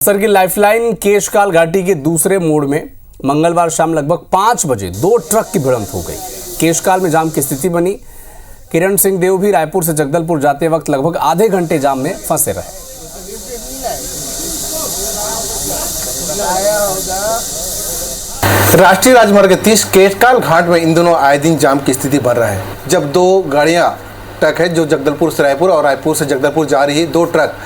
बस्तर की लाइफलाइन केशकाल घाटी के दूसरे मोड़ में मंगलवार शाम लगभग 5 बजे 2 ट्रक की भिड़ंत हो गई। केशकाल में जाम की स्थिति बनी। किरण सिंह देव भी रायपुर से जगदलपुर जाते वक्त लगभग आधे घंटे जाम में फंसे रहे। राष्ट्रीय राजमार्ग 30 केशकाल घाट में इन दिनों आए दिन जाम की स्थिति बन रहा है। जब 2 गाड़ियां ट्रक है जो जगदलपुर से रायपुर और रायपुर से जगदलपुर जा रही है, 2 ट्रक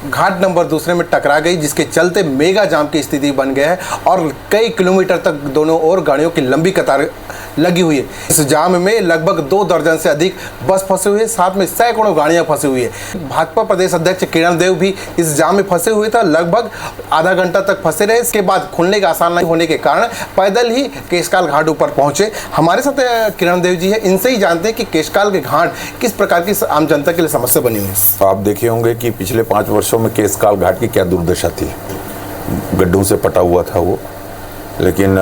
घाट नंबर दूसरे में टकरा गई, जिसके चलते मेगा जाम की स्थिति बन गया है और कई किलोमीटर तक दोनों ओर गाड़ियों की लंबी कतार लगी हुई है। इस जाम में लगभग 2 दर्जन से अधिक बस फंसे हुए, साथ में सैकड़ों गाड़ियां फंसी हुई है। भाजपा प्रदेश अध्यक्ष किरण देव भी इस जाम में फंसे हुए थे, लगभग आधा घंटा तक फंसे रहे। इसके बाद खुलने का आसान नहीं होने के कारण पैदल ही केशकाल घाट ऊपर पहुंचे। हमारे साथ किरण देव जी है, इनसे ही जानते हैं कि केशकाल के घाट किस प्रकार की आम जनता के लिए समस्या बनी हुई है। आप देखे होंगे कि पिछले 5 वर्षों में केशकाल घाट की क्या दुर्दशा थी। गड्ढों से पटा हुआ था वो, लेकिन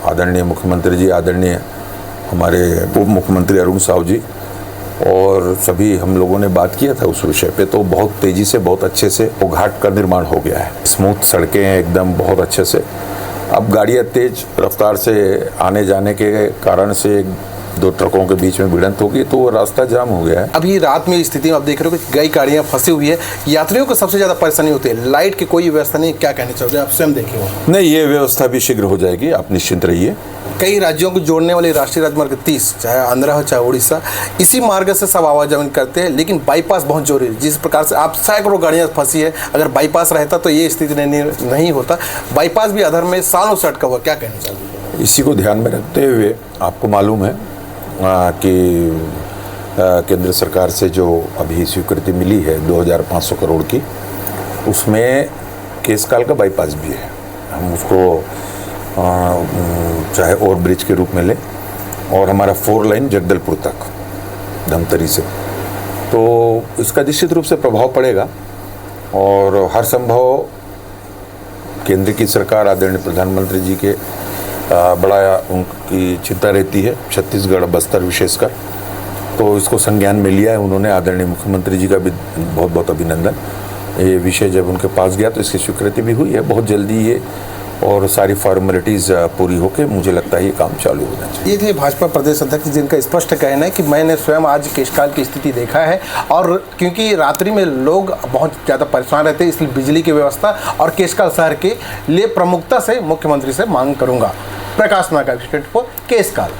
आदरणीय मुख्यमंत्री जी, आदरणीय हमारे उप मुख्यमंत्री अरुण साहु जी और सभी हम लोगों ने बात किया था उस विषय पे, तो बहुत तेज़ी से, बहुत अच्छे से वो घाट का निर्माण हो गया है। स्मूथ सड़कें हैं एकदम, बहुत अच्छे से। अब गाड़ियाँ तेज रफ्तार से आने जाने के कारण से 2 ट्रकों के बीच में भिड़ंत होगी तो रास्ता जाम हो गया है। अभी रात में स्थिति में आप देख रहे हो कि कई गाड़ियां फंसी हुई है, यात्रियों को सबसे ज़्यादा परेशानी होती है। लाइट की कोई व्यवस्था नहीं, क्या कहना चाहोगे? आप स्वयं देखे हो। नहीं, ये व्यवस्था भी शीघ्र हो जाएगी, आप निश्चिंत रहिए। कई राज्यों को जोड़ने वाली राष्ट्रीय राजमार्ग 30, चाहे आंध्रा हो चाहे उड़ीसा, इसी मार्ग से सब आवाजाही करते हैं, लेकिन बाईपास बहुत जरूरी है। जिस प्रकार से आप सैकड़ों गाड़ियाँ फंसी है, अगर बाईपास रहता तो ये स्थिति नहीं होता। बाईपास भी अधर में सालों से अटका हुआ, क्या कहना चाहोगे? इसी को ध्यान में रखते हुए आपको मालूम है कि केंद्र सरकार से जो अभी स्वीकृति मिली है 2500 करोड़ की, उसमें केशकाल का बाईपास भी है। हम उसको चाहे ओवर ब्रिज के रूप में लें और हमारा 4 लाइन जगदलपुर तक धमतरी से, तो इसका निश्चित रूप से प्रभाव पड़ेगा और हर संभव केंद्र की सरकार, आदरणीय प्रधानमंत्री जी के बड़ा उनकी चिंता रहती है, छत्तीसगढ़ बस्तर विशेषकर, तो इसको संज्ञान में लिया है उन्होंने। आदरणीय मुख्यमंत्री जी का भी बहुत बहुत अभिनंदन। ये विषय जब उनके पास गया तो इसकी स्वीकृति भी हुई है। बहुत जल्दी ये और सारी फॉर्मेलिटीज़ पूरी होकर मुझे लगता है ये काम चालू होना चाहिए। ये थे भाजपा प्रदेश अध्यक्ष, जिनका स्पष्ट कहना है कि मैंने स्वयं आज केशकाल की स्थिति देखा है और क्योंकि रात्रि में लोग बहुत ज़्यादा परेशान रहते हैं, इसलिए बिजली की व्यवस्था और केशकाल शहर के लिए प्रमुखता से मुख्यमंत्री से मांग करूँगा। प्रकाश नाका, केशकाल।